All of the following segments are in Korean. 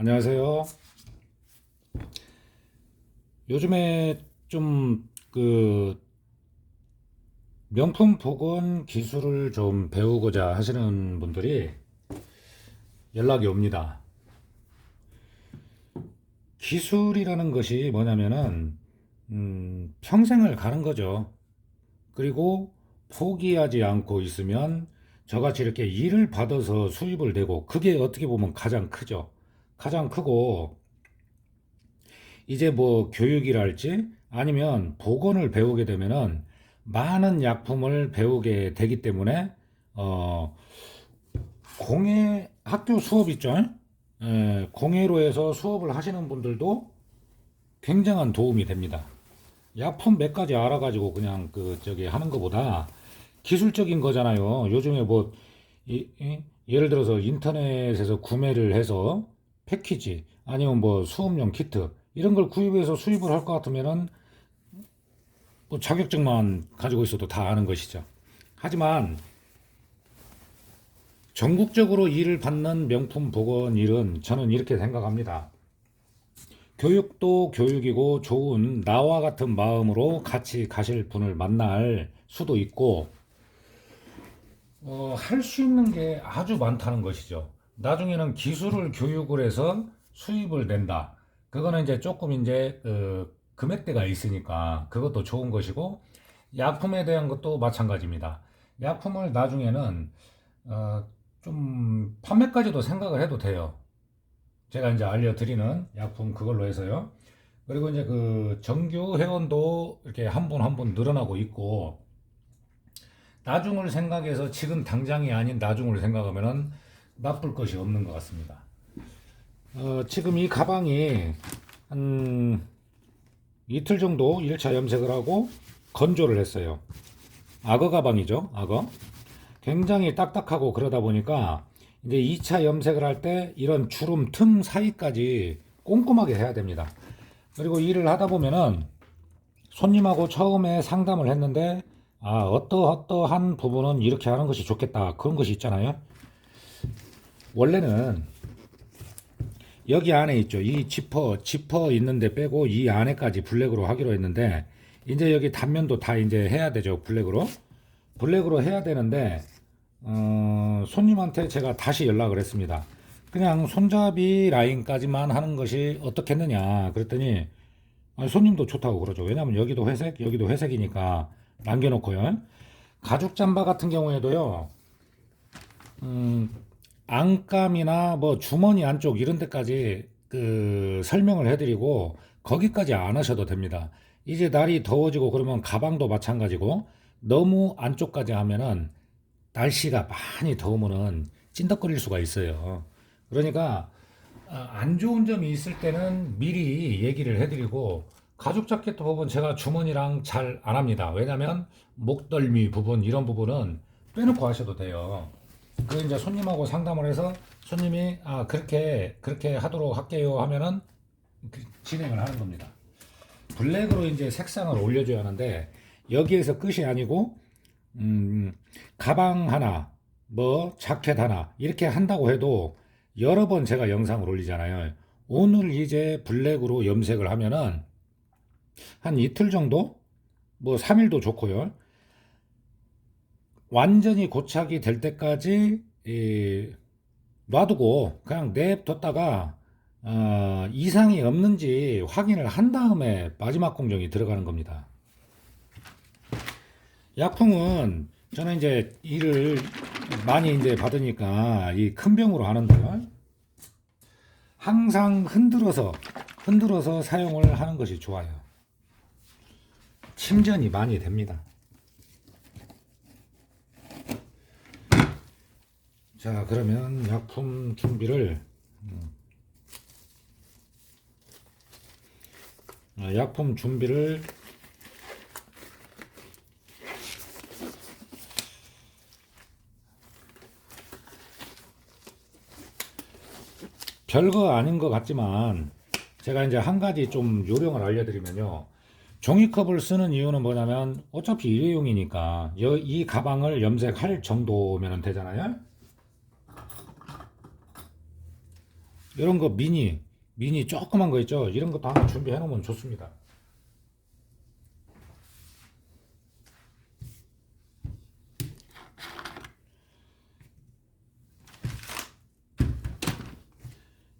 안녕하세요. 요즘에 좀 명품 복원 기술을 좀 배우고자 하시는 분들이 연락이 옵니다. 기술이라는 것이 뭐냐면은 평생을 가는 거죠. 그리고 포기하지 않고 있으면 저같이 이렇게 일을 받아서 수입을 내고, 그게 어떻게 보면 가장 크죠. 가장 크고, 이제 뭐 교육이랄지 아니면 복원을 배우게 되면은 많은 약품을 배우게 되기 때문에 어 공예 학교 수업 있죠? 공예로 해서 수업을 하시는 분들도 굉장한 도움이 됩니다. 약품 몇 가지 알아가지고 그냥 저기 하는 것보다 기술적인 거잖아요. 요즘에 뭐 예를 들어서 인터넷에서 구매를 해서 패키지 아니면 뭐 수업용 키트 이런 걸 구입해서 수입을 할 것 같으면은 뭐 자격증만 가지고 있어도 다 아는 것이죠. 하지만 전국적으로 일을 받는 명품 복원 일은 저는 이렇게 생각합니다. 교육도 교육이고 좋은 나와 같은 마음으로 같이 가실 분을 만날 수도 있고 할 수 있는 게 아주 많다는 것이죠. 나중에는 기술을 교육을 해서 수입을 낸다. 그거는 이제 조금 이제 금액대가 있으니까 그것도 좋은 것이고, 약품에 대한 것도 마찬가지입니다. 약품을 나중에는 어, 좀 판매까지도 생각을 해도 돼요. 제가 이제 알려드리는 약품 그걸로 해서요. 그리고 이제 정규 회원도 이렇게 한 분 한 분 늘어나고 있고, 나중을 생각해서 지금 당장이 아닌 나중을 생각하면은 나쁠 것이 없는 것 같습니다. 지금 이 가방이 한 이틀 정도 1차 염색을 하고 건조를 했어요. 악어 가방이죠, 악어. 굉장히 딱딱하고 그러다 보니까 이제 2차 염색을 할 때 이런 주름 틈 사이까지 꼼꼼하게 해야 됩니다. 그리고 일을 하다 보면은 손님하고 처음에 상담을 했는데, 어떠한 부분은 이렇게 하는 것이 좋겠다, 그런 것이 있잖아요. 원래는 여기 안에 있죠. 이 지퍼 있는데 빼고 이 안에까지 블랙으로 하기로 했는데, 이제 여기 단면도 다 이제 해야 되죠. 블랙으로 해야 되는데, 손님한테 제가 다시 연락을 했습니다. 그냥 손잡이 라인까지만 하는 것이 어떻겠느냐 그랬더니, 손님도 좋다고 그러죠. 왜냐면 여기도 회색, 여기도 회색이니까 남겨놓고요. 가죽 잠바 같은 경우에도요, 안감이나 뭐 주머니 안쪽 이런 데까지 설명을 해드리고, 거기까지 안 하셔도 됩니다. 이제 날이 더워지고 그러면 가방도 마찬가지고, 너무 안쪽까지 하면은 날씨가 많이 더우면은 찐덕거릴 수가 있어요. 그러니까 안 좋은 점이 있을 때는 미리 얘기를 해드리고, 가죽 자켓 부분 제가 주머니랑 잘 안 합니다. 왜냐면 목덜미 부분 이런 부분은 빼놓고 하셔도 돼요. 그 이제 손님하고 상담을 해서 손님이 그렇게 하도록 할게요 하면은 진행을 하는 겁니다. 블랙으로 이제 색상을 올려줘야 하는데, 여기에서 끝이 아니고 가방 하나, 뭐 자켓 하나 이렇게 한다고 해도 여러 번 제가 영상을 올리잖아요. 오늘 이제 블랙으로 염색을 하면은 한 이틀 정도, 뭐 3일도 좋고요. 완전히 고착이 될 때까지 놔두고 그냥 냅뒀다가 이상이 없는지 확인을 한 다음에 마지막 공정이 들어가는 겁니다. 약품은 저는 이제 일을 많이 이제 받으니까 이 큰 병으로 하는데요. 항상 흔들어서 사용을 하는 것이 좋아요. 침전이 많이 됩니다. 자, 그러면 약품 준비를 별거 아닌 것 같지만, 제가 이제 한 가지 좀 요령을 알려드리면요. 종이컵을 쓰는 이유는 뭐냐면 어차피 일회용이니까 이 가방을 염색할 정도면 되잖아요. 이런 거 미니 조그만 거 있죠. 이런 것도 한번 준비해 놓으면 좋습니다.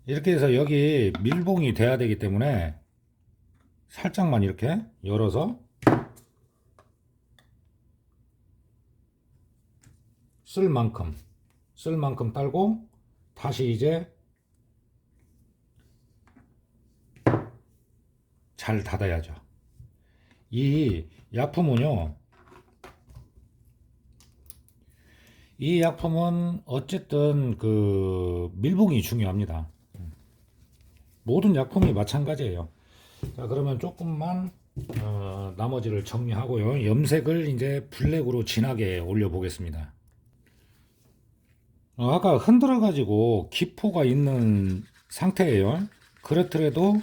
이렇게 해서 여기 밀봉이 돼야 되기 때문에 살짝만 이렇게 열어서 쓸 만큼 딸고 다시 이제 잘 닫아야죠. 이 약품은요, 이 약품은 어쨌든 그 밀봉이 중요합니다. 모든 약품이 마찬가지예요. 자, 그러면 조금만 나머지를 정리하고요. 염색을 이제 블랙으로 진하게 올려 보겠습니다. 아까 흔들어 가지고 기포가 있는 상태예요. 그렇더라도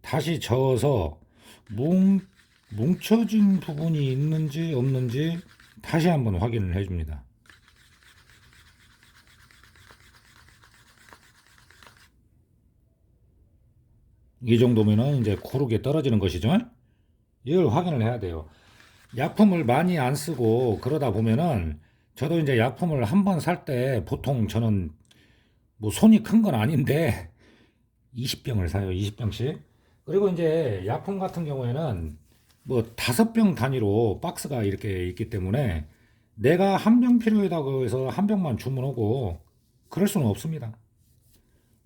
다시 저어서 뭉쳐진 부분이 있는지 없는지 다시 한번 확인을 해줍니다. 이 정도면은 이제 고르게 떨어지는 것이죠. 이걸 확인을 해야 돼요. 약품을 많이 안 쓰고 그러다 보면은 저도 이제 약품을 한 번 살 때 보통 저는 뭐 손이 큰 건 아닌데 20병을 사요. 20병씩. 그리고 이제 약품 같은 경우에는 뭐 5병 단위로 박스가 이렇게 있기 때문에 내가 한 병 필요하다고 해서 한 병만 주문하고 그럴 수는 없습니다.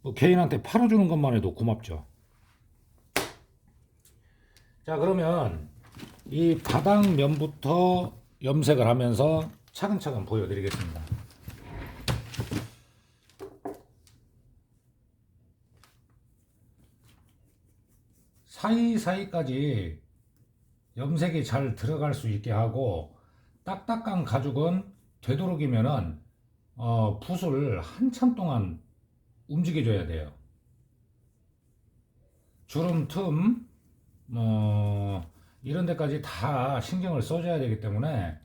뭐 개인한테 팔아주는 것만 해도 고맙죠. 자, 그러면 이 바닥면부터 염색을 하면서 차근차근 보여드리겠습니다. 사이사이까지 염색이 잘 들어갈 수 있게 하고 딱딱한 가죽은 되도록이면은 붓을 한참 동안 움직여줘야 돼요. 주름 틈 이런 데까지 다 신경을 써줘야 되기 때문에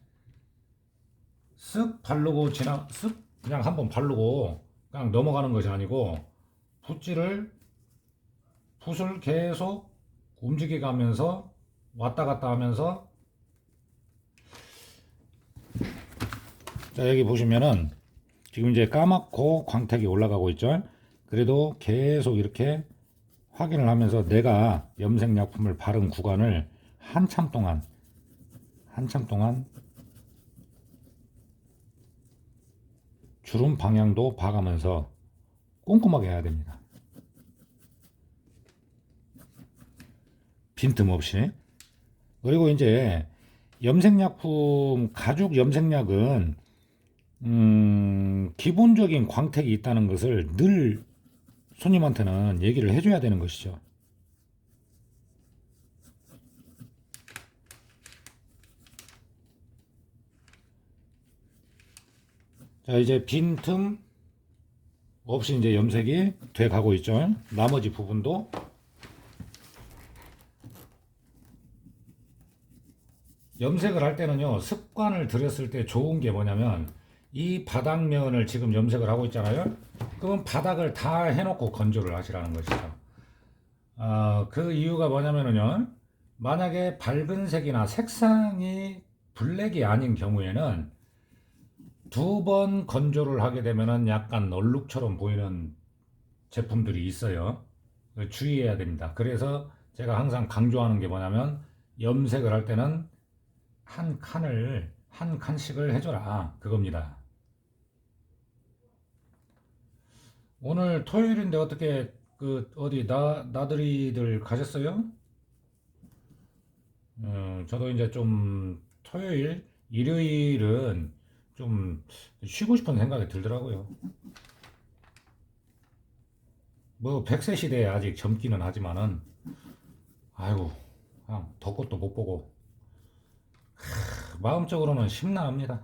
쓱 바르고 쓱 그냥 한번 바르고 그냥 넘어가는 것이 아니고 붓질을 붓을 계속 움직여 가면서 왔다 갔다 하면서 자, 여기 보시면은 지금 이제 까맣고 광택이 올라가고 있죠. 그래도 계속 이렇게 확인을 하면서 내가 염색 약품을 바른 구간을 한참 동안 주름 방향도 봐가면서 꼼꼼하게 해야 됩니다. 빈틈없이. 그리고 이제 염색약품, 가죽 염색약은 기본적인 광택이 있다는 것을 늘 손님한테는 얘기를 해줘야 되는 것이죠. 자, 이제 빈틈 없이 이제 염색이 돼 가고 있죠. 나머지 부분도 염색을 할 때는요, 습관을 들였을 때 좋은 게 뭐냐면 이 바닥면을 지금 염색을 하고 있잖아요. 그러면 바닥을 다 해놓고 건조를 하시라는 것이죠. 그 이유가 뭐냐면요, 만약에 밝은 색이나 색상이 블랙이 아닌 경우에는 2번 건조를 하게 되면은 약간 얼룩처럼 보이는 제품들이 있어요. 주의해야 됩니다. 그래서 제가 항상 강조하는 게 뭐냐면 염색을 할 때는 한 칸씩을 해줘라, 그겁니다. 오늘 토요일인데 어떻게 그 어디 나들이들 가셨어요? 저도 이제 좀 토요일, 일요일은 좀 쉬고 싶은 생각이 들더라고요. 뭐 100세 시대에 아직 젊기는 하지만은 아이고, 그냥 벚꽃도 못 보고 마음적으로는 심란합니다.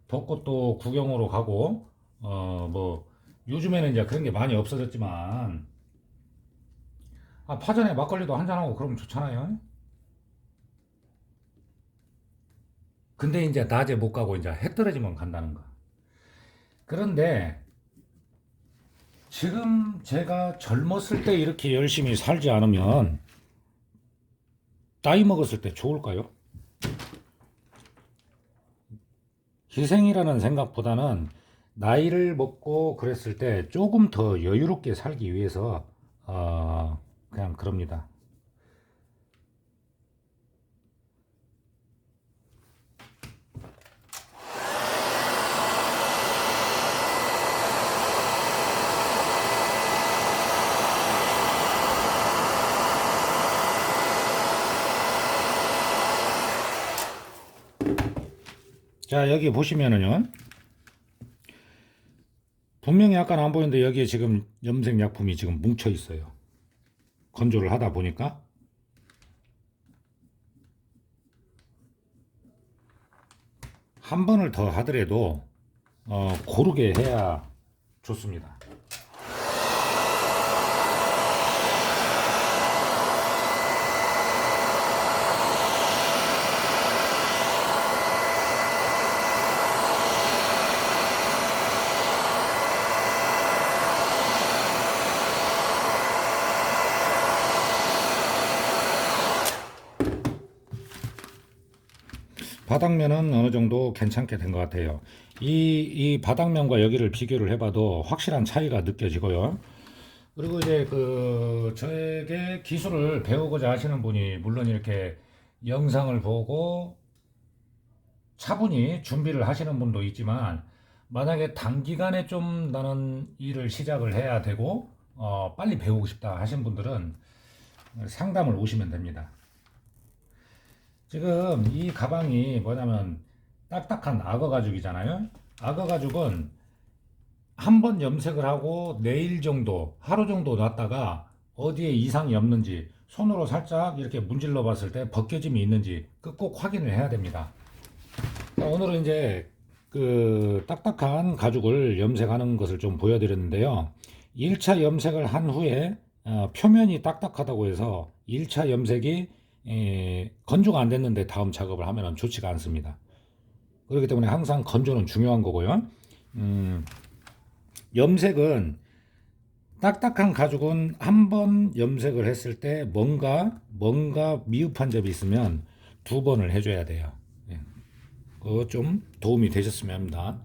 벚꽃도 구경으로 가고 뭐 요즘에는 이제 그런 게 많이 없어졌지만 파전에 막걸리도 한잔하고 그러면 좋잖아요. 근데 이제 낮에 못 가고 이제 해 떨어지면 간다는 거. 그런데 지금 제가 젊었을 때 이렇게 열심히 살지 않으면 나이 먹었을 때 좋을까요? 희생이라는 생각보다는 나이를 먹고 그랬을 때 조금 더 여유롭게 살기 위해서 그냥 그럽니다. 자, 여기 보시면은요. 분명히 약간 안 보이는데 여기에 지금 염색 약품이 지금 뭉쳐 있어요. 건조를 하다 보니까. 한 번을 더 하더라도 고르게 해야 좋습니다. 바닥면은 어느 정도 괜찮게 된 것 같아요. 이 바닥면과 여기를 비교를 해봐도 확실한 차이가 느껴지고요. 그리고 이제 저에게 기술을 배우고자 하시는 분이 물론 이렇게 영상을 보고 차분히 준비를 하시는 분도 있지만, 만약에 단기간에 좀 나는 일을 시작을 해야 되고 빨리 배우고 싶다 하신 분들은 상담을 오시면 됩니다. 지금 이 가방이 뭐냐면 딱딱한 악어 가죽이잖아요. 악어 가죽은 한 번 염색을 하고 내일 정도, 하루 정도 놨다가 어디에 이상이 없는지 손으로 살짝 이렇게 문질러 봤을 때 벗겨짐이 있는지 꼭 확인을 해야 됩니다. 오늘은 이제 그 딱딱한 가죽을 염색하는 것을 좀 보여드렸는데요. 1차 염색을 한 후에 표면이 딱딱하다고 해서 1차 염색이 건조가 안 됐는데 다음 작업을 하면 좋지가 않습니다. 그렇기 때문에 항상 건조는 중요한 거고요. 염색은 딱딱한 가죽은 한 번 염색을 했을 때 뭔가 미흡한 점이 있으면 두 번을 해줘야 돼요. 그거 좀 도움이 되셨으면 합니다.